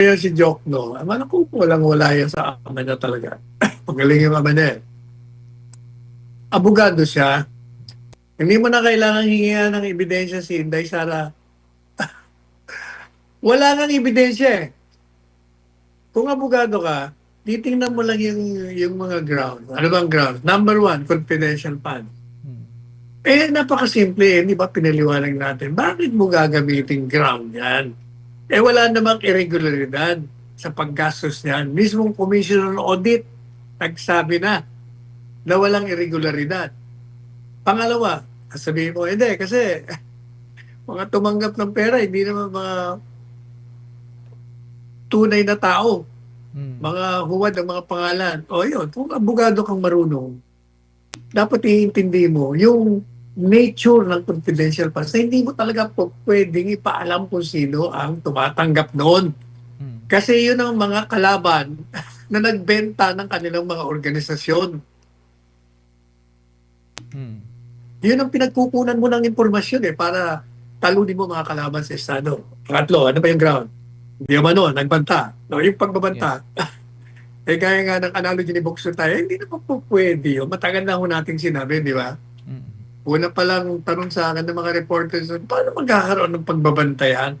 Kaya si Jokno, naman ako walang-wala yan sa ama niya talaga. Magaling yung ama niya eh. Abogado siya. Hindi mo na kailangan hingihan ng ebidensya si Inday Sara. Wala nang ebidensya eh. Kung abogado ka, titingnan mo lang yung mga ground. Ano bang ground? Number one, confidential fund. Napakasimple eh. Di ba pinaliwanag natin? Bakit mo gagamitin ground yan? Wala namang irregularidad sa paggastos niyan. Mismong Commissioner on Audit, nagsabi na walang irregularidad. Pangalawa, sabihin mo, hindi, kasi mga tumanggap ng pera, hindi naman mga tunay na tao. Mga huwad ang mga pangalan. O yun, kung abogado kang marunong, dapat iintindi mo yung nature ng confidential funds na hindi mo talaga po pwedeng ipaalam kung sino ang tumatanggap noon. Kasi yun ang mga kalaban na nagbenta ng kanilang mga organisasyon. Yun ang pinagkukunan mo ng impormasyon para talunin mo mga kalaban sa Estado. Pangatlo, ano ba yung ground? Hindi naman nagbanta. No, yung pagbabanta. Yes. Gaya nga ng analogy ni Bokso tayo, hindi naman po pwede yun. Matagal na ho natin sinabi, di ba? Una pa lang tanong sa akin ng mga reporters, paano magkakaroon ng pagbabanta yan?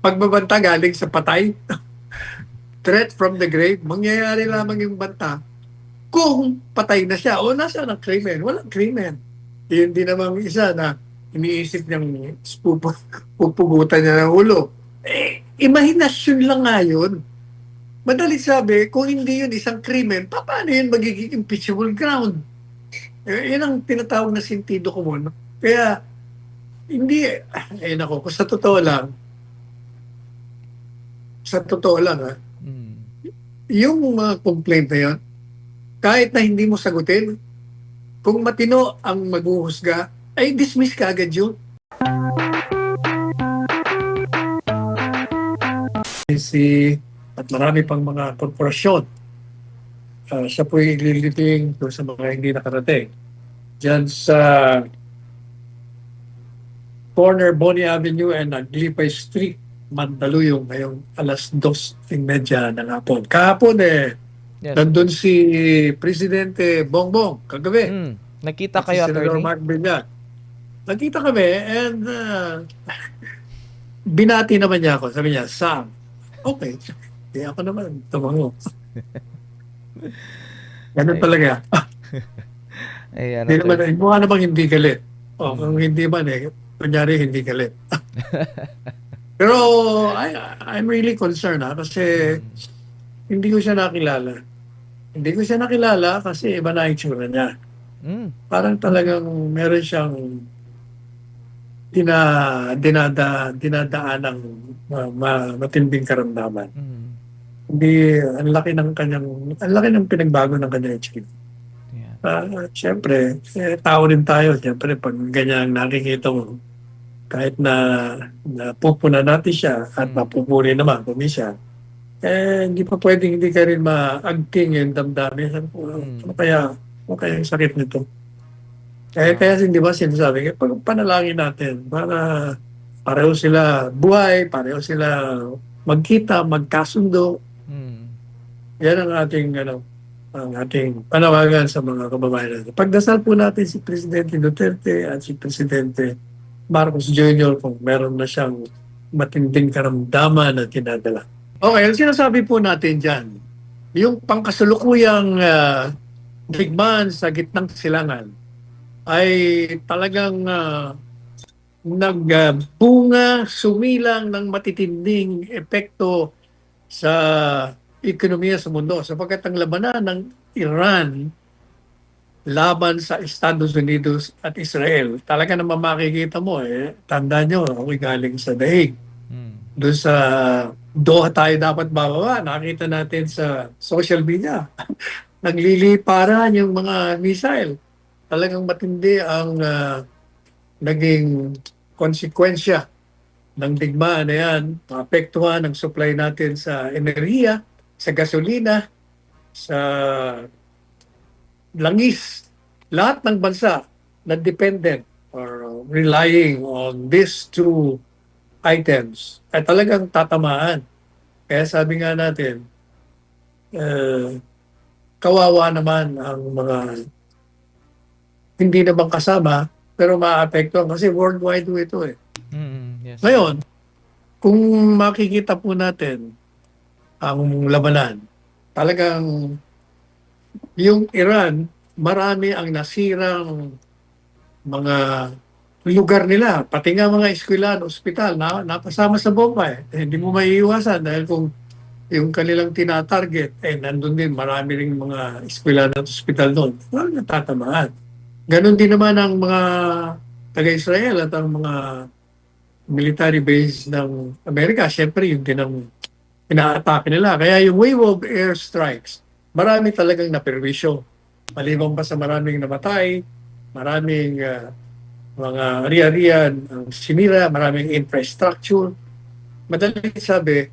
Pagbabanta galing sa patay? Threat from the grave? Mangyayari lamang yung banta kung patay na siya o nasa ang krimen. Walang krimen. Yun din namang isa na iniisip niyang pupugutan niya ng ulo. Imahinasyon lang nga yun. Madali sabi, kung hindi yun isang krimen, paano yun magiging impeachable ground? Yun ang tinatawag na sentido común. Kaya, hindi, nako, kung sa totoo lang, yung mga complaint na yun, kahit na hindi mo sagutin, kung matino ang maghuhusga, ay dismiss ka agad yun. At marami pang mga korporasyon. Siya po yung ililiting sa mga hindi nakarating. Diyan sa corner Bonnie Avenue and Aglipay Street, Mandaluyong, ngayong alas 2:30 ng hapon. Kahapon yes. Nandun si Presidente Bongbong, kagabi. Nakita kayo, Attorney? Mark Villar. Nakita kami and binati naman niya ako. Sabi niya, Sam, okay. Di ako naman, tumango. Ganun talaga. Hindi naman, mukha namang hindi galit. O kung hindi man kunyari hindi galit. Pero I'm really concerned kasi hindi ko siya nakilala. Hindi ko siya nakilala kasi iba na itsura niya. Parang talagang meron siyang dinadaan ng matinding karamdaman. Hindi, ang laki ng pinagbago ng kanyang achievement. Siyempre, tao rin tayo. Siyempre, pag ganyan nakikita mo, kahit na pupuna natin siya at mapupuri naman kung siya, hindi pa pwedeng hindi ka rin maagting yung damdamin. Ano kaya yung sakit nito? Kaya hindi ba sinasabi, panalangin natin para pareho sila buhay, pareho sila magkita, magkasundo. Yan ang ating panawagan sa mga kababayan natin. Pagdasal po natin si Presidente Duterte at si Presidente Marcos Jr. kung meron na siyang matinding karamdaman na tinadala. Okay, ang sinasabi po natin dyan, yung pangkasalukuyang digmaan sa gitnang silangan ay talagang nagbunga, sumilang ng matitinding epekto sa ekonomiya sa mundo sapagkat ang labanan ng Iran laban sa Estados Unidos at Israel, talaga naman makikita mo tanda nyo, ako'y galing sa daig. Doon sa Doha tayo dapat bababa, nakita natin sa social media. Nagliliparan yung mga missile. Talagang matindi ang naging konsekwensya ng digmaan na yan, maapektuhan ang supply natin sa enerhiya, sa gasolina, sa langis. Lahat ng bansa na dependent or relying on these two items ay talagang tatamaan. Kaya sabi nga natin, kawawa naman ang mga hindi naman kasama, pero maapektuhan kasi worldwide po ito eh. Yes. Ngayon, kung makikita po natin ang labanan, talagang yung Iran, marami ang nasirang mga lugar nila, pati nga mga eskwelahan, ospital, napasama sa bomba eh. Hindi mo maiiwasan dahil kung yung kanilang tinatarget, nandun din marami ring mga eskwelahan at ospital doon. Walang natatamaan. Ganon din naman ang mga taga-Israel at ang mga military base ng Amerika. Siyempre, yun din ang inaatake nila. Kaya yung wave of air strikes, marami talagang naperwisyo. Maliban pa sa maraming namatay, maraming mga area-riyan ang sinira, maraming infrastructure. Madaling sabi,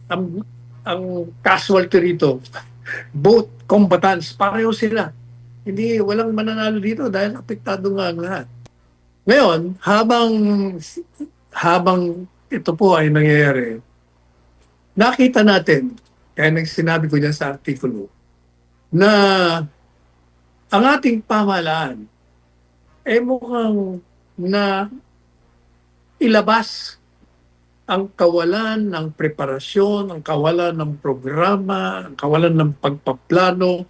ang, ang casualty rito, both combatants, pareho sila. Hindi, walang mananalo dito dahil apektado nga ang lahat. Ngayon, habang ito po ay nangyayari, nakita natin, kaya nang sinabi ko dyan sa artikulo, na ang ating pamahalaan mukhang na ilabas ang kawalan ng preparasyon, ang kawalan ng programa, ang kawalan ng pagpaplano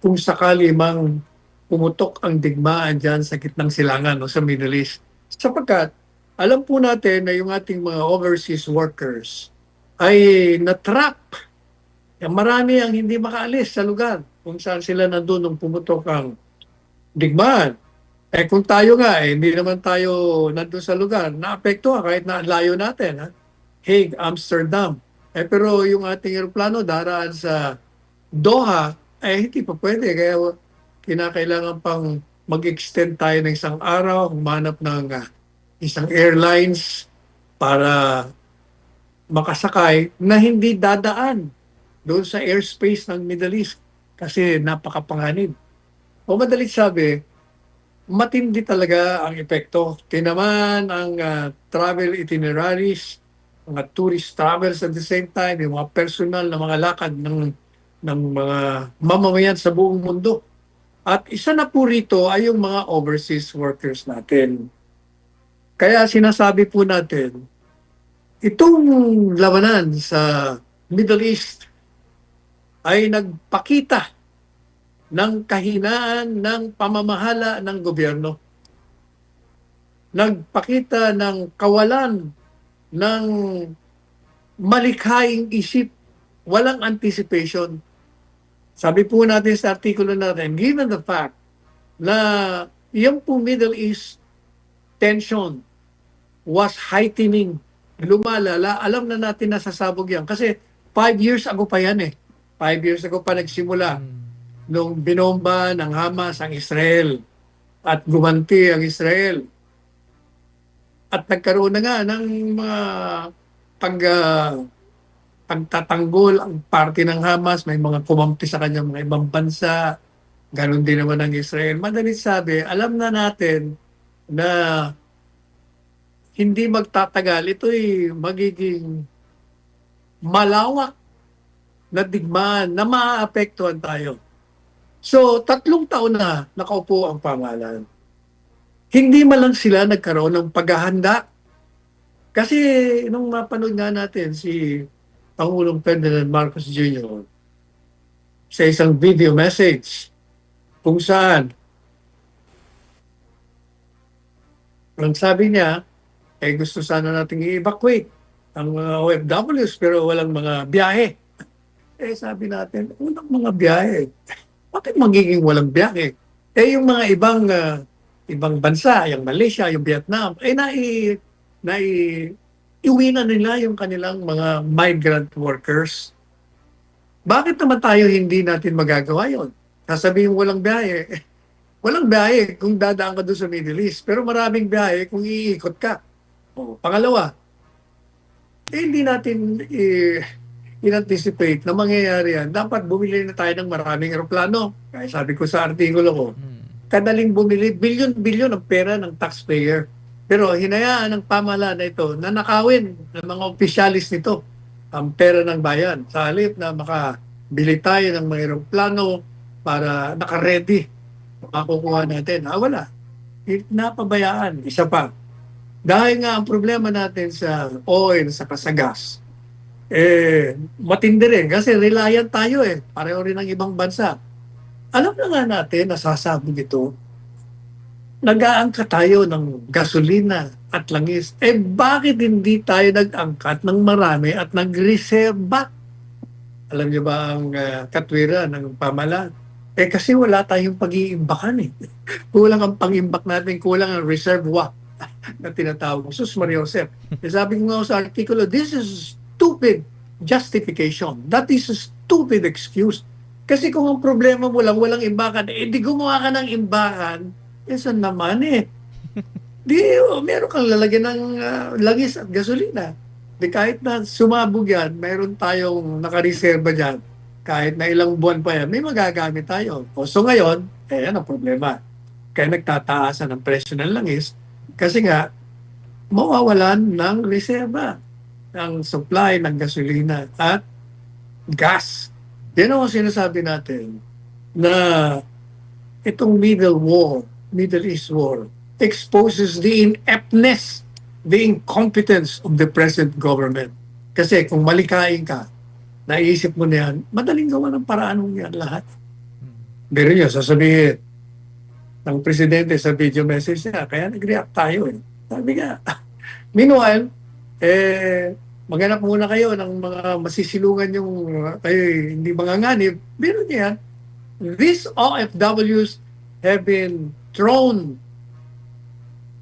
kung sakali mang pumutok ang digmaan dyan sa gitnang silangan o sa Middle East. Sapagkat alam po natin na yung ating mga overseas workers ay na-trap. Marami ang hindi makaalis sa lugar kung saan sila nandun nung pumutok ang digmaan. Kung tayo nga, hindi naman tayo nandun sa lugar, naapektuhan kahit na layo natin. Ha? Hague, Amsterdam. Pero yung ating aeroplano daraan sa Doha, hindi pa pwede. Kaya kinakailangan pang mag-extend tayo ng isang araw, humanap ng isang airlines para makasakay na hindi dadaan doon sa airspace ng Middle East kasi napakapanganib. O madalit sabi, matindi talaga ang epekto. Tinaman ang travel itineraries, mga tourist travels at the same time, yung mga personal na mga lakad ng mga mamamayan sa buong mundo. At isa na po rito ay yung mga overseas workers natin. Kaya sinasabi po natin, itong labanan sa Middle East ay nagpakita ng kahinaan ng pamamahala ng gobyerno. Nagpakita ng kawalan ng malikhaing isip, walang anticipation. Sabi po natin sa artikulo natin, given the fact na yung po Middle East tension was heightening, lumalala, alam na natin na sasabog yan. Kasi 5 years ago pa yan eh. 5 years ago pa nagsimula nung binomba ng Hamas ang Israel at gumanti ang Israel. At nagkaroon na nga ng mga pagtatanggol ang party ng Hamas, may mga kumampi sa kanyang mga ibang bansa, ganun din naman ang Israel. Madalit sabi, alam na natin na hindi magtatagal, ito'y magiging malawak na digmaan na maaapektuhan tayo. So, 3 taon na nakaupo ang pamahalaan. Hindi man lang sila nagkaroon ng paghahanda. Kasi nung mapanood nga natin si Pangulong Ferdinand Marcos Jr. sa isang video message kung saan ang sabi niya, gusto sana nating i-evacuate ang mga OFWs pero walang mga biyahe. Sabi natin, unang mga biyahe. Bakit magiging walang biyahe? Yung mga ibang bansa, yung Malaysia, yung Vietnam, iuwi na nila yung kanilang mga migrant workers. Bakit naman tayo hindi natin magagawa yon? Sasabihin walang biyahe. Walang biyahe kung dadaan ka doon sa Middle East. Pero maraming biyahe kung iikot ka. Pangalawa, hindi natin in-anticipate na mangyayari yan. Dapat bumili na tayo ng maraming aeroplano. Kaya sabi ko sa artikulo ko, kadaling bumili, bilyon-bilyon ang pera ng taxpayer. Pero hinayaan ng pamahalaan na ito na nakawin ng mga opisyalis nito ang pera ng bayan. Sa halip na makabili tayo ng mga eroplano para naka-ready, makukuha natin. Wala. Napabayaan. Isa pa. Dahil nga ang problema natin sa oil, sa kasagas, matindi rin kasi reliant tayo pareho rin ng ibang bansa. Alam na nga natin, nasasabog ito, nag-aangkat tayo ng gasolina at langis. Bakit hindi tayo nag-angkat ng marami at nagreserba? Alam niyo ba ang katwiran ng pamahalaan? Kasi wala tayong pag-iimbakan Kulang ang pang-imbak natin, kulang ang reservoir na tinatawag. Sus Maria Josep. Sabi ko nga sa artikulo, this is stupid justification. That is a stupid excuse. Kasi kung ang problema mo lang, walang imbakan, di gumawa ka ng imbakan, saan naman meron kang lalagyan ng langis at gasolina. Kahit na sumabog yan, mayroon tayong nakareserba dyan. Kahit na ilang buwan pa yan, may magagamit tayo. So ngayon, yan ang problema. Kaya nagtataasan ang presyo ng langis kasi nga, mawawalan ng reserba ng supply ng gasolina at gas. Yan ang sinasabi natin na itong Middle East war, exposes the ineptness, the incompetence of the present government. Kasi kung malikain ka, naisip mo na yan, madaling gawa ng paraan mo yan lahat. Pero yun, sasabihin ng presidente sa video message niya, kaya nag-react tayo Sabi nga, meanwhile, maghanap muna kayo ng mga masisilungan yung kayo hindi manganganib. Meron yan. These OFWs have been thrown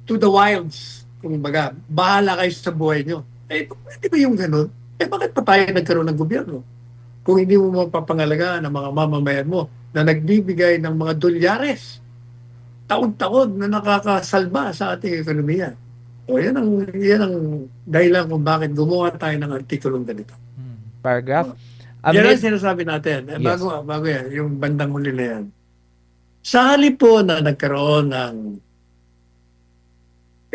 to the wilds. Kung baga, bahala kayo sa buhay nyo. Di ba yung ganun? Bakit pa tayo nagkaroon ng gobyerno? Kung hindi mo mapapangalagaan ang mga mamamayan mo na nagbibigay ng mga dolyares, taon-taon na nakakasalba sa ating ekonomiya. Yan ang dahilan kung bakit gumawa tayo ng artikulong ganito. Paragraph. Yan ang sinasabi natin. Yes. Bago yan, yung bandang huli na yan. Sa halip po na nagkaroon ng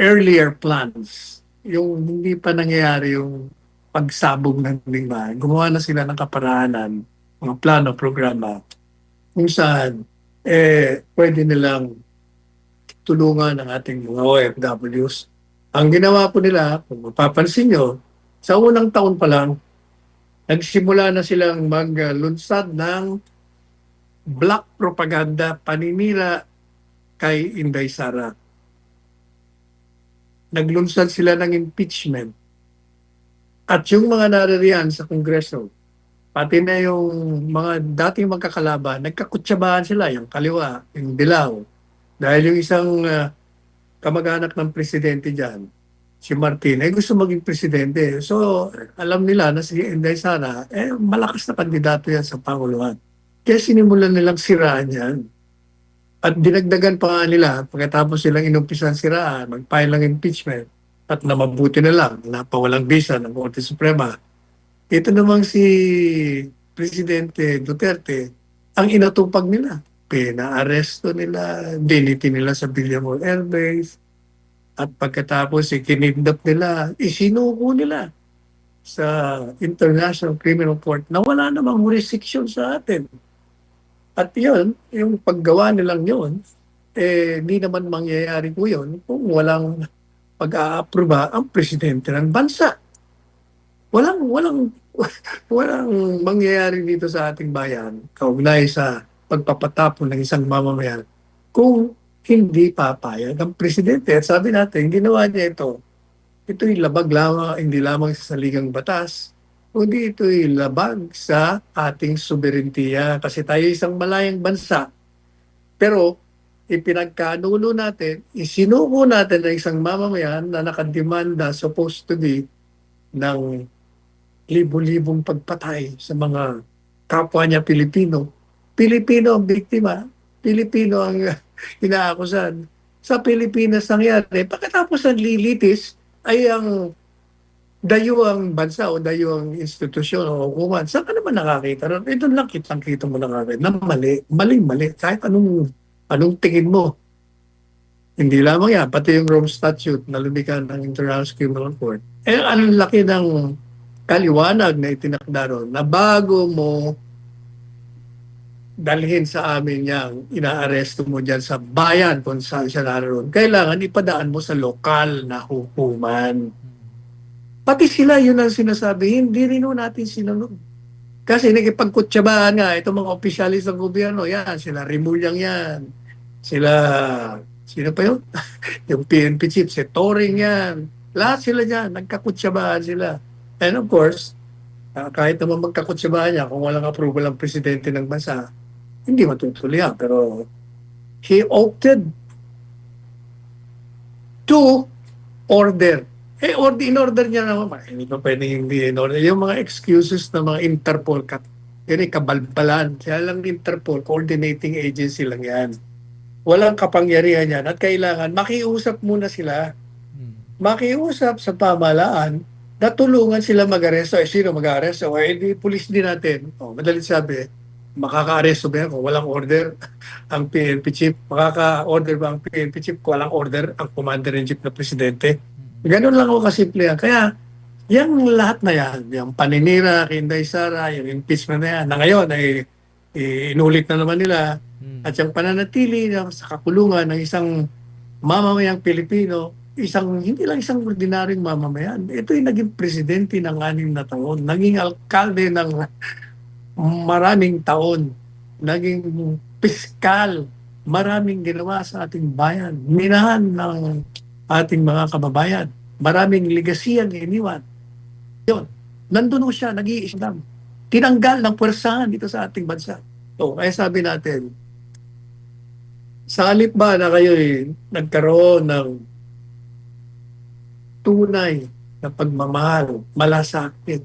earlier plans, yung hindi pa nangyayari yung pagsabog ng lingman, gumawa na sila ng kaparahanan, mga plano, programa, kung saan pwede nilang tulungan ng ating mga OFWs. Ang ginawa po nila, kung mapapansin nyo, sa unang taon pa lang, nagsimula na silang maglunsad ng black propaganda paninira kay Inday Sara. Naglunsad sila ng impeachment. At yung mga naririyan sa Kongreso, pati na yung mga dating magkakalaban, nagkakutsabahan sila, yung kaliwa, yung dilaw. Dahil yung isang kamag-anak ng presidente dyan, si Martin, gusto maging presidente. So, alam nila na si Inday Sara, malakas na kandidato yan sa Panguluhan. Kaya sinimulan nilang siraan yan. At dinagdagan pa nga nila, pagkatapos silang inumpisan siraan, mag-file ng impeachment, at na mabuti na lang, napawalang bisa ng Korte Suprema. Ito namang si Presidente Duterte, ang inatupag nila. Pinaaresto nila, diniti nila sa Villamor Air Base, at pagkatapos kinidnap nila, isinuko nila sa International Criminal Court na wala namang jurisdiction sa atin. At yun, yung paggawa nilang yun, di naman mangyayari po yun kung walang pag-a-aproba ang presidente ng bansa. Walang mangyayari dito sa ating bayan, kaugnay sa pagpapatapon ng isang mamamayan, kung hindi papayag ang presidente. At sabi natin, ginawa niya ito'y labag lamang, hindi lamang sa saligang batas, kundi ito'y labag sa ating soberentiya. Kasi tayo isang malayang bansa. Pero ipinagkanulo natin, isinuko natin ng isang mamamayan na nakademanda supposed to be ng libo-libong pagpatay sa mga kapwa niya Pilipino. Pilipino ang biktima. Pilipino ang inaakusan. Sa Pilipinas nangyari, pagkatapos ng lilitis ay ang dayuang bansa o dayuang institusyon o hukuman. Saan ka naman nakakita? Ito lang kitang-kita mo na kagad na mali. Mali. Kahit anong tingin mo. Hindi lamang yan, pati yung Rome Statute na lumikha ng International Criminal Court. Eh, ang laki ng kaliwanag na itinakda ron na bago mo dalhin sa amin yang inaaresto mo dyan sa bayan kung saan siya naroon, kailangan ipadaan mo sa lokal na hukuman. Pati sila, yun ang sinasabi, hindi rin natin sinunod. Kasi nakipagkutsyabahan nga, itong mga opisyalis ng gobyerno, yan, sila Remulyang yan, sila, sino pa yun? Yung PNP chief, si Toring yan, lahat sila dyan, nagkakutsyabahan sila. And of course, kahit naman magkakutsyabahan niya, kung walang approval ng presidente ng bansa, hindi matutuloy yan. Pero he opted to order. In order niya naman, hindi pa pwedeng hindi in order. Yung mga excuses ng mga Interpol, yun ay kabalbalan. Kaya lang Interpol, coordinating agency lang yan. Walang kapangyarihan yan. At kailangan, makiusap muna sila. Makiusap sa pamahalaan na tulungan sila mag-aresto. Sino mag-aresto? Hindi, police din natin. Madalit sabi, makaka-aresto ba yan kung walang order ang PNP chief? Makaka-order ba ang PNP chief kung walang order ang commander-in-chief na presidente? Ganun lang ako kasimple yan. Kaya, yung lahat na yan, yung paninira kay Inday Sara, yung impeachment na yan, na ngayon ay inulit na naman nila, at yung pananatili sa kakulungan ng isang mamamayang Pilipino, hindi lang isang ordinaryong mamamayan. Ito yung naging presidente ng 6 na taon, naging alkalde ng maraming taon, naging piskal, maraming ginawa sa ating bayan, minahan ng ating mga kababayan, maraming legacy ang iniwan. Yun, nandun siya, nag-iislam. Tinanggal ng puwersahan dito sa ating bansa. So, kaya sabi natin, sa halip ba na kayo nagkaroon ng tunay na pagmamahal, malasakit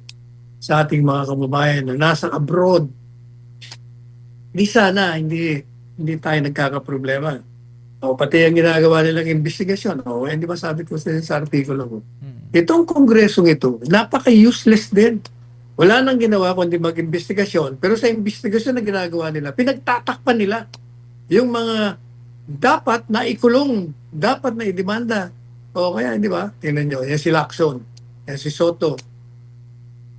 sa ating mga kababayan na nasa abroad, di sana hindi tayo nagkakaproblema. Pati ang ginagawa nilang investigasyon. Hindi ba sabi ko sa artikulo ko? Itong kongresong ito, napaka-useless din. Wala nang ginawa kundi mag-investigasyon. Pero sa investigasyon na ginagawa nila, pinagtatakpan nila yung mga dapat na ikulong, dapat na idemanda. Kaya, di ba? Tingnan nyo, yan si Lacson, yan si Soto.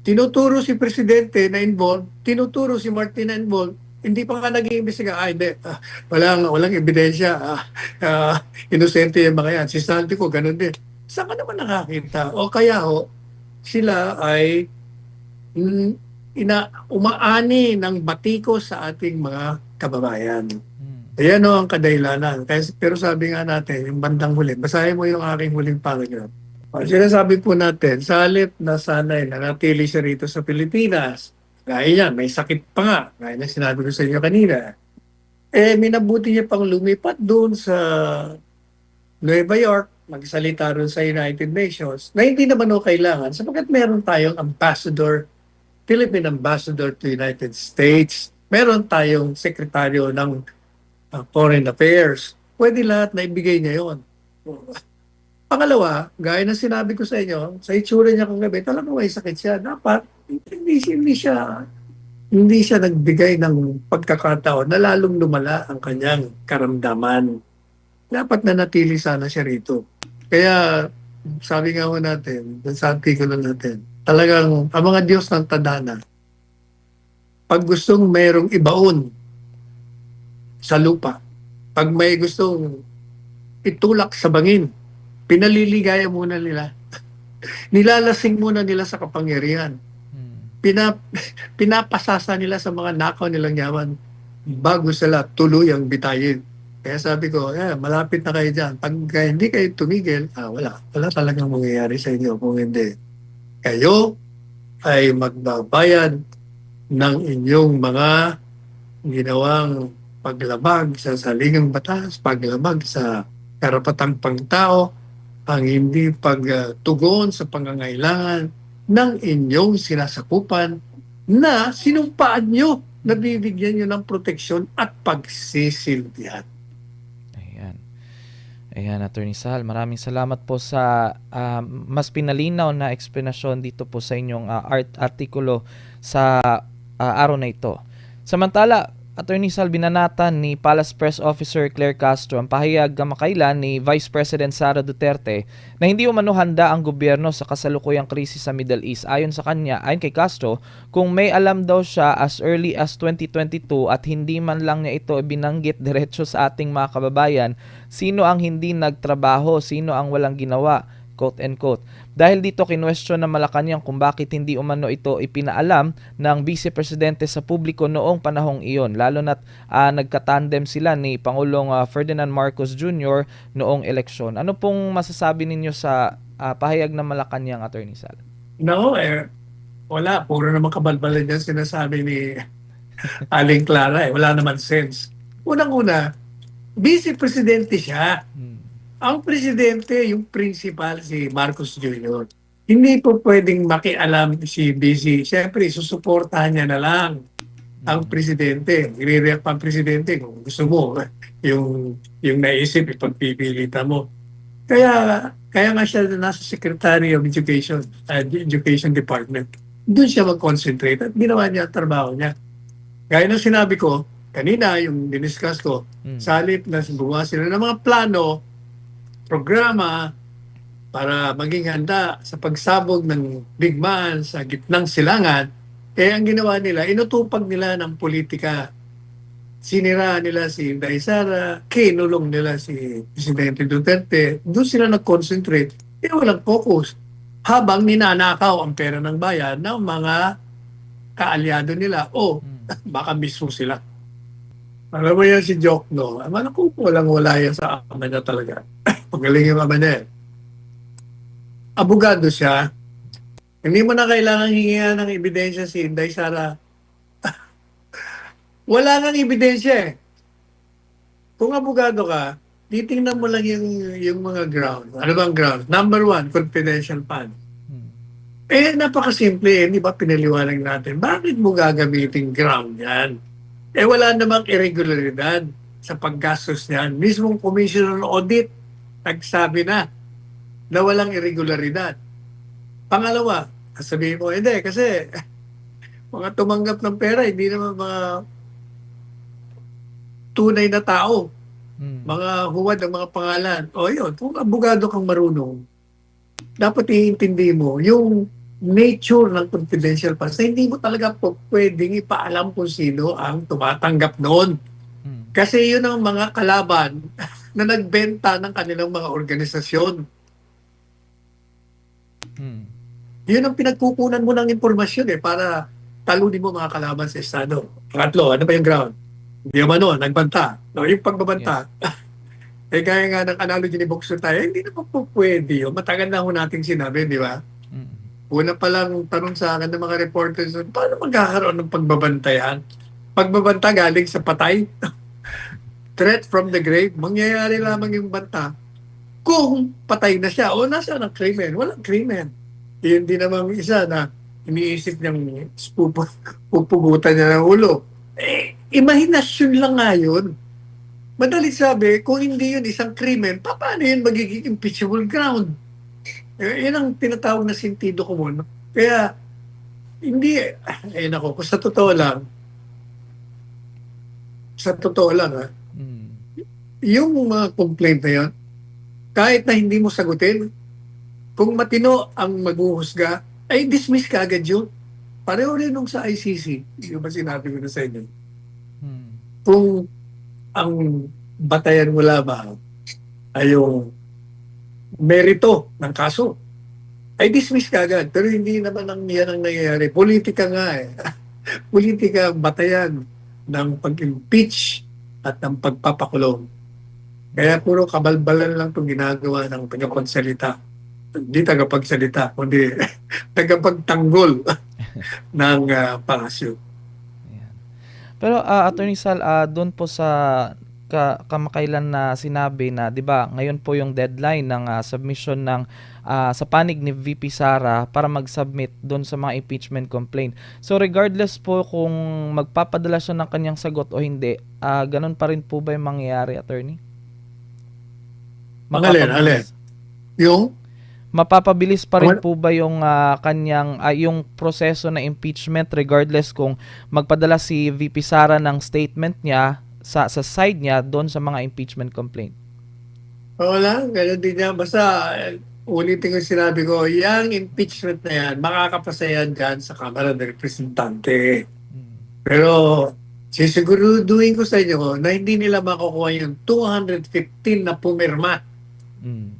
Tinuturo si Presidente na involved, tinuturo si Martin na involved, hindi pa nga nag-iimbestiga. Hindi. Walang ebidensya. Inosente yung mga yan. Si Saltico, ganun din. Saan ka naman nakakita? O kaya sila ay umaani ng batiko sa ating mga kababayan. Ayan ang kadahilanan. Pero sabi nga natin, yung bandang huli, basahin mo yung aking huling paragraph. Sinasabi po natin, sa halip na sana'y nanatili siya rito sa Pilipinas, gaya yan, may sakit pa nga, gaya na sinabi ko sa inyo kanina, minabuti niya pang lumipat doon sa Nueva York, magsalita ron sa United Nations, na hindi naman kailangan, sapagkat meron tayong Philippine Ambassador to United States, meron tayong sekretaryo ng Foreign Affairs, pwede lahat na ibigay niya yun. Pangalawa, gaya na sinabi ko sa inyo, sa itsura niya kagabi, talagang may sakit siya. Dapat, hindi siya nagbigay ng pagkakataon na lalong lumala ang kanyang karamdaman. Dapat nanatili sana siya rito. Kaya, sabi nga natin, sa artikulo natin, talagang ang mga Diyos ng tadhana, pag gustong mayroong ibaon sa lupa, pag may gustong itulak sa bangin, pinaliligaya muna nila. Nilalasing muna nila sa kapangyarihan. Pinapasasa nila sa mga nakaw nilang yaman bago sila tuluyang bitayin. Kaya sabi ko, malapit na kayo dyan. Pag hindi kayo tumigil, wala talagang mangyayari sa inyo kung hindi. Kayo ay magbabayad ng inyong mga ginawang paglabag sa saligang batas, paglabag sa karapatang pangtao, ang hindi pagtugon sa pangangailangan ng inyong sinasakupan na sinumpaan nyo, nabibigyan nyo ng proteksyon at pagsisilbihan. Ayan, Attorney Sal, maraming salamat po sa mas pinalinaw na eksplanasyon dito po sa inyong artikulo sa araw na ito. Samantala, Attorney Sal, binanatan ni Palace Press Officer Claire Castro ang pahayag kamakailan ni Vice President Sara Duterte na hindi umano handa ang gobyerno sa kasalukuyang krisis sa Middle East. Ayon sa kanya, ayon kay Castro, kung may alam daw siya as early as 2022 at hindi man lang niya ito binanggit diretso sa ating mga kababayan, sino ang hindi nagtrabaho, sino ang walang ginawa, quote and quote. Dahil dito kinwestiyon ng Malacanang kung bakit hindi umano ito ipinaalam ng Vice Presidente sa publiko noong panahong iyon, lalo na't nagkatandem sila ni Pangulong Ferdinand Marcos Jr. noong eleksyon. Ano pong masasabi ninyo sa pahayag ng Malacanang, Attorney Sal? No, wala. Puro naman kabalbalan yan sinasabi ni Aling Clara. Wala naman sense. Unang-una, Vice Presidente siya. Ang presidente, yung principal, si Marcos Jr. Hindi po pwedeng makialam si BC. Siyempre, susuportahan niya na lang ang presidente. I-react pa ang presidente kung gusto mo. Yung naisip, ipagpipilitan mo. Kaya nga siya nasa Secretary of Education, Education Department. Doon siya mag-concentrate at ginawa niya ang trabaho niya. Gaya ng sinabi ko, kanina, yung diniscuss ko, sa halip na gumawa sila ng mga plano, programa para maging handa sa pagsabog ng digmaan sa gitnang silangan, ang ginawa nila, inutupag nila ng politika. Sinira nila si Inday Sara, kinulong nila si Presidente Duterte, doon sila nag-concentrate, walang focus. Habang ninanakaw ang pera ng bayan ng mga kaalyado nila o baka mismo sila. Alam mo yan si Jokno, naku, walang-wala yan sa ama niya talaga. Pagaling yung ama niya. Abogado siya. Hindi mo na kailangan hingihan ng ebidensya si Inday Sara. Wala nang ebidensya eh. Kung abogado ka, titingnan mo lang yung mga ground. Ano bang ground? Number 1, confidential fund. Napakasimple. Hindi ba pinaliwanag natin? Bakit mo gagamitin ground yan? Wala namang irregularidad sa paggastos niyan. Mismong Commissioner on Audit, nagsabi na walang irregularidad. Pangalawa, sabihin mo, hindi, kasi mga tumanggap ng pera, hindi naman mga tunay na tao. Mga huwad ang mga pangalan. O yun, kung abogado kang marunong, dapat iintindi mo yung nature ng confidential funds na hindi mo talaga po pwedeng ipaalam kung sino ang tumatanggap noon. Kasi yun ang mga kalaban na nagbenta ng kanilang mga organisasyon. Yun ang pinagkukunan mo ng impormasyon para talunin mo mga kalaban sa Estado. Pangatlo, ano ba yung ground? Hindi naman nagbanta. Yung pagbabanta, gaya nga ng analogy ni Bokso tayo, hindi naman po pwede yun. Matagal na ho nating sinabi, di ba? Una pa lang tanong sa akin ng mga reporters, paano magkakaroon ng pagbabanta yan? Pagbabanta galing sa patay? Threat from the grave? Mangyayari lamang yung banta kung patay na siya o nasaan ang krimen. Walang krimen. Yun din namang isa na iniisip niyang pupugutan niya ng ulo. Imahinasyon lang nga yun. Madali sabi, kung hindi yun isang krimen, paano yun magiging impeachable ground? Yan ang tinatawag na sentido común. Kaya, hindi, kung sa totoo lang, yung mga complaint na yun, kahit na hindi mo sagutin, kung matino ang maghuhusga, ay dismiss ka agad yun. Pareho rin nung sa ICC. Yung ba sinabi ko na sa inyo? Kung ang batayan mo lamang ay yung merito ng kaso, ay dismiss ka agad. Pero hindi naman yan ang nangyayari. Politika nga eh. Politika ang batayan ng pag-impeach at ng pagpapakulong. Kaya puro kabalbalan lang itong ginagawa ng tagapagsalita. Hindi tagapagsalita, kundi tagapagtanggol ng pangasyo. Pero Attorney Sal, doon po sa kamakailan na sinabi na, 'di ba, ngayon po yung deadline ng submission ng sa panig ni VP Sara para mag-submit doon sa mga impeachment complaint. So regardless po kung magpapadala siya ng kanyang sagot o hindi, ganun pa rin po ba yung mangyayari, Attorney? Alin? Yung? mapapabilis pa rin Wala- po ba yung kanyang yung proseso na impeachment regardless kung magpadala si VP Sara ng statement niya sa side niya doon sa mga impeachment complaint? Wala, ganun din yan. Basta, ulitin ko yung sinabi ko, yung impeachment na yan, makakapasa yan dyan sa Kamara ng Representante. Pero, sisiguruduhin ko sa inyo na hindi nila makukuha yung 215 na pumirma. Mm.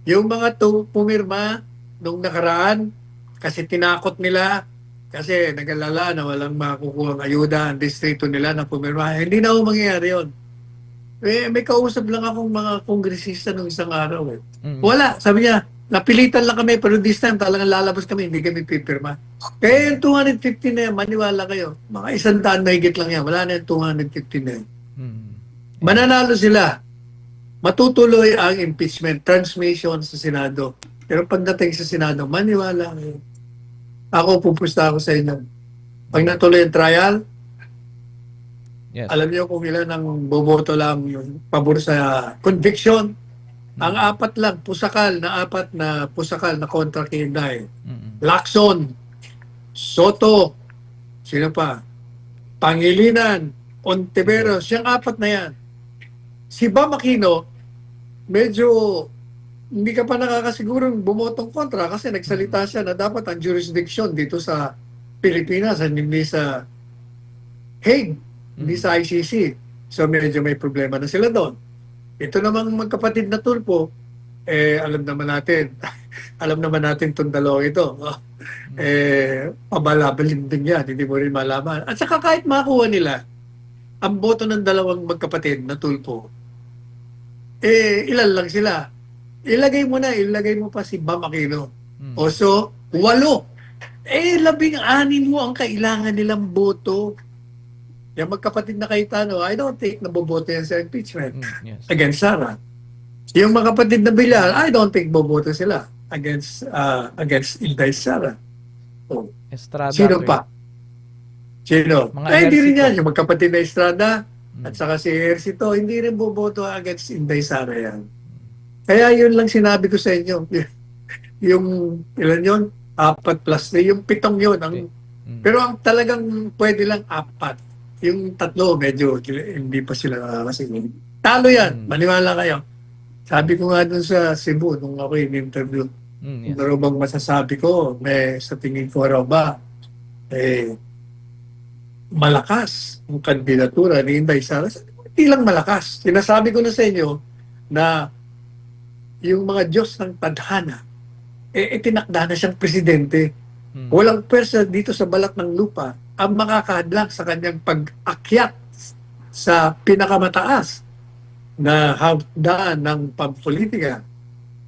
Yung mga pumirma nung nakaraan, kasi tinakot nila, kasi nag-alala na walang makukuha ng ayuda ang distrito nila na pumirma. Hindi na ho mangyayari yun. May kausap lang akong mga kongresista nung isang araw. Mm. Wala, sabi niya, napilitan lang kami pero this time talagang lalabas kami, hindi kami pipirma. Kaya yung 215 na yan, maniwala kayo. Mga 100 na higit lang yan. Wala na yung 215 na yan. Mm. Mananalo sila. Matutuloy ang impeachment transmission sa Senado. Pero pagdating sa Senado, maniwala kayo. Ako, pupusta ako sa inyo. Pag natuloy ang trial, Yes. alam niyo kung ilan ang boboto lang yung pabor sa conviction. Ang apat lang, pusakal na kontra kay Inday. Mm. Lacson, Soto, sino pa? Pangilinan, Ontiveros, siyang apat na yan. Si Bam Aquino, medyo hindi ka pa nakakasigurong bumotong kontra kasi nagsalita siya na dapat ang jurisdiction dito sa Pilipinas hindi sa Hague, hindi sa ICC. So medyo may problema na sila doon. Ito namang magkapatid na tulpo, alam naman natin, alam naman natin itong dalawa ito. Pabalabalin din yan, hindi mo rin malaman. At saka kahit makuha nila, ang boto ng dalawang magkapatid na tulpo, ilan lang sila. Ilagay mo pa si Bam Aquino. Mm. O so, 8. 16 mo ang kailangan nilang boto. Yung magkapatid na Cayetano, I don't think naboboto yan sa impeachment Yes. against Sara. Yung mga kapatid na Villar, I don't think boboto sila against Inday Sara. Oh. Estrada. Sino attorney. pa? Sino? Mga Hindi rin Ejercito. yan. Yung magkapatid na Estrada Mm. at saka si Ejercito, hindi rin boboto against Inday Sara yan. Kaya yun lang sinabi ko sa inyo. Yung, ilan yun? 4+3. Yung 7 yun. Mm. Pero ang talagang pwede lang 4. Yung 3, medyo hindi pa sila nakakasingin. Talo yan. Maniwala kayo. Sabi ko nga dun sa Cebu, nung ako in-interview, Yes. ano bang masasabi ko, sa tingin ko raw ba, malakas ang kandidatura ni Inday Sara. Hindi lang malakas. Sinasabi ko na sa inyo na yung mga Diyos ng tadhana, itinakda na siyang presidente. Mm. Walang pwersa dito sa balat ng lupa ang makakahadlang sa kanyang pag-akyat sa pinakamataas na hagdan ng pampolitika.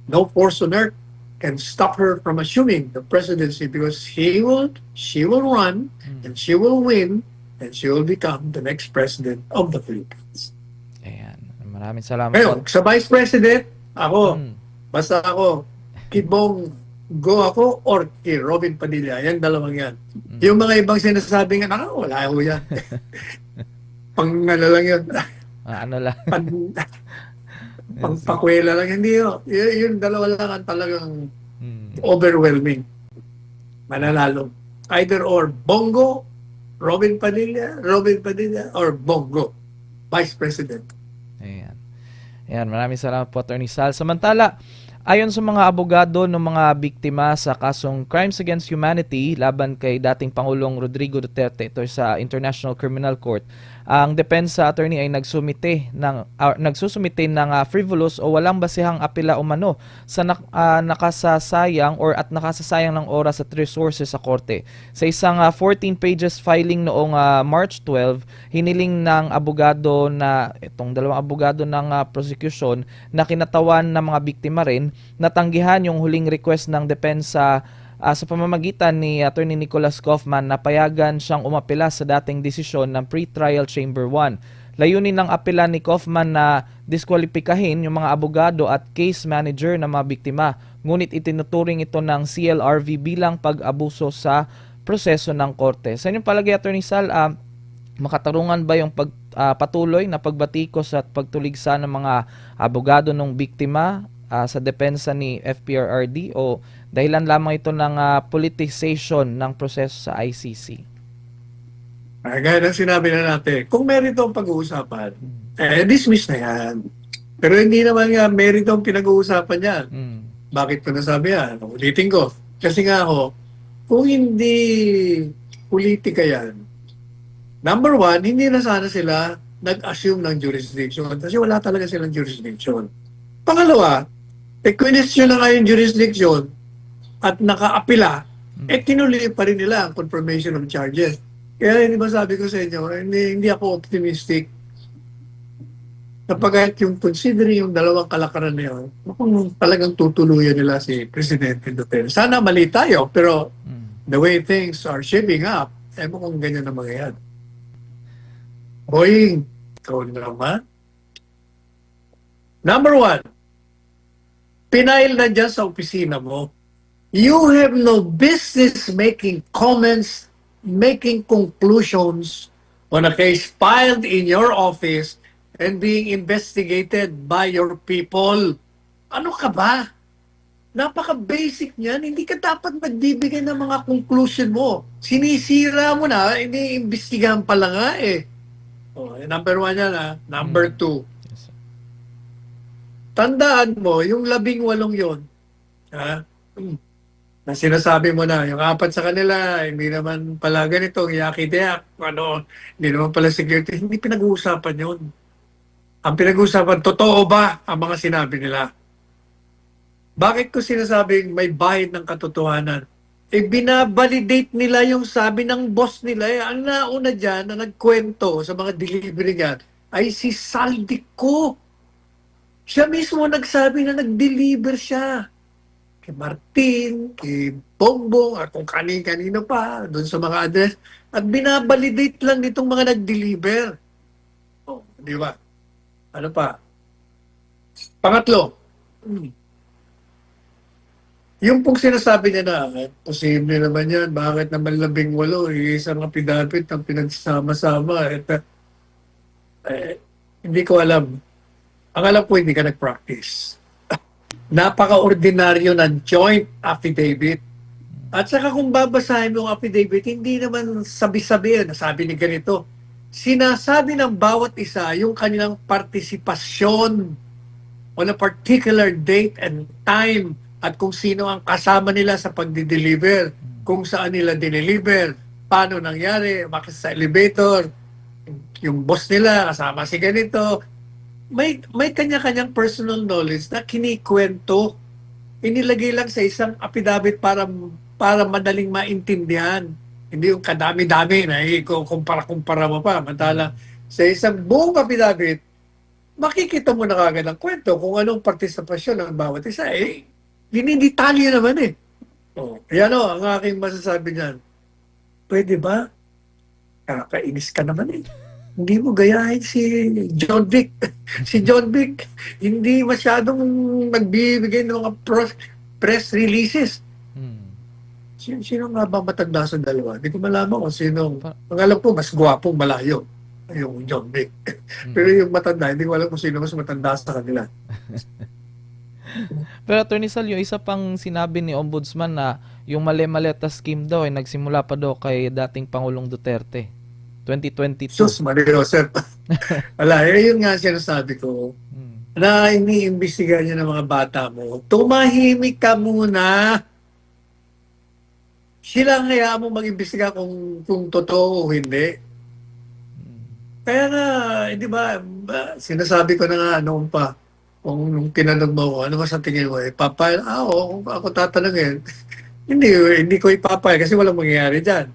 No force on earth can stop her from assuming the presidency because she will run and she will win and she will become the next president of the Philippines. Ayan. Maraming salamat Ngayon, sa vice president, ako, Mm. basta ako, Kibong go ako or kay Robin Padilla. Yan, dalawang yan. Yung mga ibang sinasabi nga, wala ko yan. Pang ano lang yun. Ano lang. Pangpakwela lang. Hindi yun. Yung dalawa lang ang talagang Mm. overwhelming. Mananalo. Either or Bongo, Robin Padilla, or Bongo, Vice President. Ayan. Ayan, maraming salamat po, Attorney Sal. Samantala, ayon sa mga abogado ng mga biktima sa kasong Crimes Against Humanity laban kay dating Pangulong Rodrigo Duterte ito sa International Criminal Court, ang depensa attorney ay nagsusumite ng frivolous o walang basihang apela umano sa nakasasayang ng oras at resources sa korte. Sa isang 14 pages filing noong March 12, hiniling ng abogado na itong dalawang abogado ng prosecution na kinatawan ng mga biktima rin natanggihan yung huling request ng depensa sa pamamagitan ni Attorney Nicholas Kaufman na payagan siyang umapela sa dating desisyon ng Pre-Trial Chamber 1. Layunin ng apela ni Kaufman na diskwalipikahin yung mga abogado at case manager ng mga biktima, ngunit itinuturing ito ng CLRV bilang pag-abuso sa proseso ng korte. Sa inyong palagay, Attorney Sal, makatarungan ba yung patuloy na pagbatikos at pagtuligsa ng mga abogado ng biktima sa depensa ni FPRRD o dahilan lamang ito ng politicization ng proseso sa ICC? Gaya ng sinabi na natin, kung merito ang pag-uusapan, dismiss na yan. Pero hindi naman nga merito ang pinag-uusapan yan. Mm. Bakit ko nasabi yan? Ulitin ko. Kasi nga ako, kung hindi politika yan, number one, hindi na sana sila nag-assume ng jurisdiction kasi wala talaga silang jurisdiction. Pangalawa, question na nga yung jurisdiction at naka-apila, tinuloy pa rin nila ang confirmation of charges. Kaya hindi ba sabi ko sa inyo, hindi ako optimistic kapag yung considering yung dalawang kalakaran na yun, kung talagang tutuluyan nila si Presidente Duterte. Sana mali tayo, pero the way things are shaping up, mo kung ganyan na mangyayari. Boying, ikaw naman. Number one, pinail na dyan sa opisina mo. You have no business making comments, making conclusions on a case filed in your office and being investigated by your people. Ano ka ba? Napaka-basic niyan. Hindi ka dapat magbibigay ng mga conclusion mo. Sinisira mo na, iniimbestigahan pa lang nga eh. Number one yan ha. Number two. Yes, sir. Tandaan mo, yung 18 yun, ha? Na sinasabi mo na, yung 4 sa kanila, hindi naman pala ganito, yaki-deak, hindi naman pala security, hindi pinag-uusapan yun. Ang pinag-uusapan, totoo ba ang mga sinabi nila? Bakit ko sinasabing may bahid ng katotohanan? Binabalidate nila yung sabi ng boss nila. Ang nauna dyan na nagkwento sa mga delivery niyan ay si Saldico. Siya mismo nagsabi na nag-deliver siya. Kay Martin, kay Bongbong, at kung kanino pa, doon sa mga address. At binabalidate lang nitong mga nag-deliver. Di ba? Ano pa? Pangatlo, yung pong sinasabi niya na, posible naman yan, bakit naman 18, isang apidapit ang pinagsama-sama. Hindi ko alam. Ang alam ko, hindi ka nag-practice. Napaka-ordinaryo ng joint affidavit. At saka kung babasahin mo yung affidavit, hindi naman sabi-sabi, nasabi ni ganito. Sinasabi ng bawat isa yung kanilang partisipasyon on a particular date and time at kung sino ang kasama nila sa pagdi-deliver, kung saan nila dineliver, paano nangyari, bakit sa elevator, yung boss nila, kasama si ganito. May kanya-kanyang personal knowledge na kinikwento, inilagay lang sa isang affidavit para madaling maintindihan. Hindi yung kadami-dami na kumpara-kumpara mo pa. Mantala, sa isang buong affidavit, makikita mo na kagad ang kwento kung anong partisipasyon ng bawat isa. Dinidetalye naman eh. Yan o, ang aking masasabi niyan. Pwede ba? Kakainis ka naman eh. Hindi mo gayahin si John Vic. Si John Vic, hindi masyadong nagbibigay ng mga press releases. Sino nga ba matanda sa dalawa? Hindi ko malaman kung sino. Ang alam ko, mas gwapong malayo yung John Vic. Pero yung matanda, hindi ko alam kung sino mas matanda sa kanila. Pero Attorney Sal, yung isa pang sinabi ni Ombudsman na yung mali-maleta scheme daw ay nagsimula pa daw kay dating Pangulong Duterte. 2022. Sus, Maria Joseph. Wala, yun nga sinasabi ko. Na iniimbestigahan niya ng mga bata mo. Tumahimik ka muna. Sila ang hayaan mo mag-imbestiga kung totoo o hindi. Kaya nga, di ba, sinasabi ko na nga noon pa, kung nung tinanong mo ko, ano ba sa tingin mo? Ipapile? Oo, kung ako tatanungin. hindi ko ipapile kasi walang mangyayari dyan.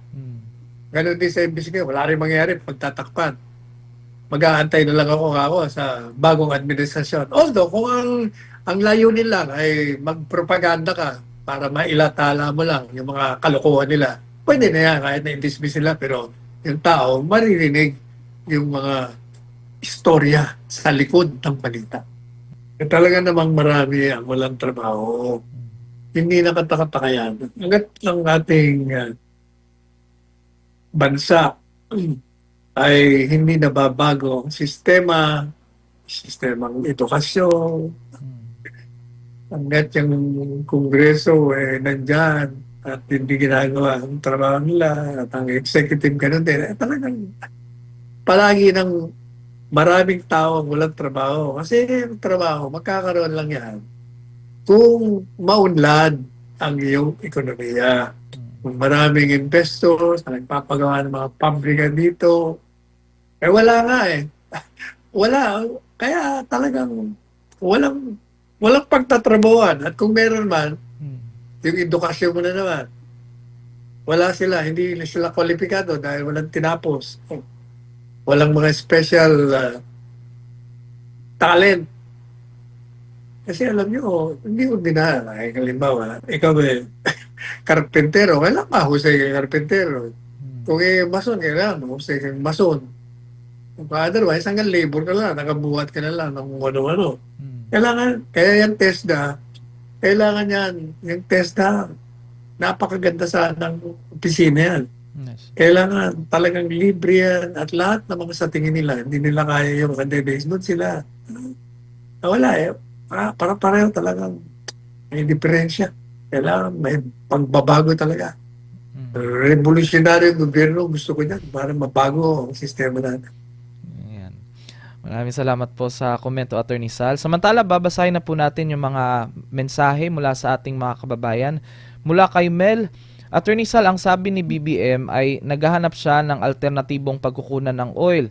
Ganon din sa imbestiga, wala rin mangyayari pagtatakpan. Mag-aantay na lang ako sa bagong administrasyon. Although, kung ang layunin lang ay magpropaganda ka para mailatala mo lang yung mga kalokohan nila, pwede na yan kahit na-dismiss nila, pero yung tao maririnig yung mga istorya sa likod ng balita. Talaga namang marami ang walang trabaho. Hindi nakataka yan. Hanggat ang ating bansa ay hindi nababago ang sistemang edukasyon, hanggat yung Kongreso nandyan at hindi ginagawa ang trabaho nila at ang executive ganun din, talagang palagi ng maraming tao ang walang trabaho. Kasi yung trabaho, magkakaroon lang yan kung maunlad ang iyong ekonomiya. Kung maraming investors na nagpapagawa ng mga pabrika dito, wala nga eh. Wala. Kaya talagang walang pagtatrabawan. At kung meron man, Mm. yung edukasyon mo na naman, wala sila. Hindi sila kwalipikado dahil walang tinapos. Walang mga special talent. Kasi alam nyo, hindi ordinary. Halimbawa, ikaw karpentero, kailangan mahusay kang karpentero. Mm. Kung mason, kailangan mahusay kang mason. Kung otherwise, hanggang labor ka lang, nakabuhat ka na lang ng ano-ano. Mm. Kailangan, kaya yung TESDA, kailangan yan, yung TESDA, napakaganda sa ng opisina yan. Yes. Kailangan talagang libre yan at lahat ng mga sa tingin nila, hindi nila kaya yung database, doon sila. Wala eh. Para pareho talagang may diferensya. Kailangan may pagbabago talaga. Mm. Revolutionary yung gobyerno, gusto ko yan para mabago ang sistema natin. Ayan. Maraming salamat po sa komento, Attorney Sal. Samantala, babasahin na po natin yung mga mensahe mula sa ating mga kababayan. Mula kay Mel, Attorney Sal, ang sabi ni BBM ay naghahanap siya ng alternatibong pagkukunan ng oil.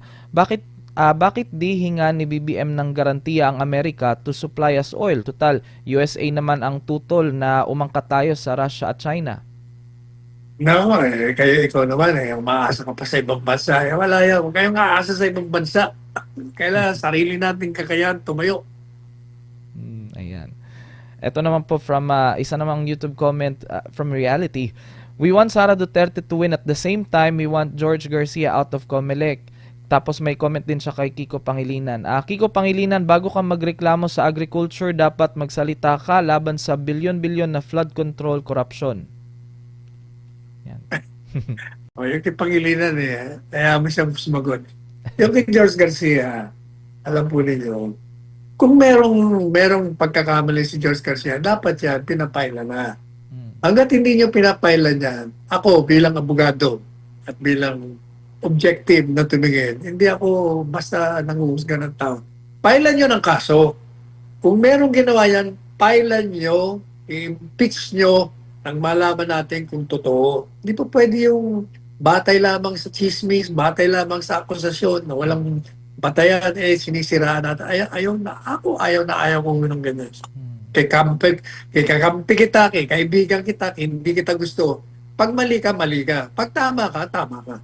Bakit di hinga ni BBM ng garantiya ang Amerika to supply us oil? Total, USA naman ang tutol na umangkat tayo sa Russia at China. No, kayo ikaw naman umaasa ka pa sa ibang bansa. Wala yan. Huwag kayong aasa sa ibang bansa. Kailangan sarili nating kakayahan tumayo. Ayan. Ito naman po from isa namang YouTube comment from Reality. We want Sara Duterte to win, at the same time we want George Garcia out of COMELEC. Tapos may comment din siya kay Kiko Pangilinan. Kiko Pangilinan, bago ka magreklamo sa agriculture, dapat magsalita ka laban sa bilyon-bilyon na flood control corruption. Yan. Yung kay Pangilinan kaya mo siya sumagot. Yung kay George Garcia, alam po ninyo, kung merong pagkakamali si George Garcia, dapat yan pinapailan na. Hanggat hindi nyo pinapailan yan, ako bilang abogado at bilang objective na tumingin, hindi ako basta nanguhusga ng tao. Pailan nyo ng kaso. Kung merong ginawa yan, pailan nyo, i-impeach nyo nang malaman natin kung totoo. Hindi po pwede yung batay lamang sa chismis, batay lamang sa akusasyon na walang batayan, sinisiraan natin. Ayaw na ayaw ko ng ganyan. Kay kakampi kita, kay kaibigan kita, hindi kita gusto. Pag mali ka, mali ka. Pag tama ka, tama ka.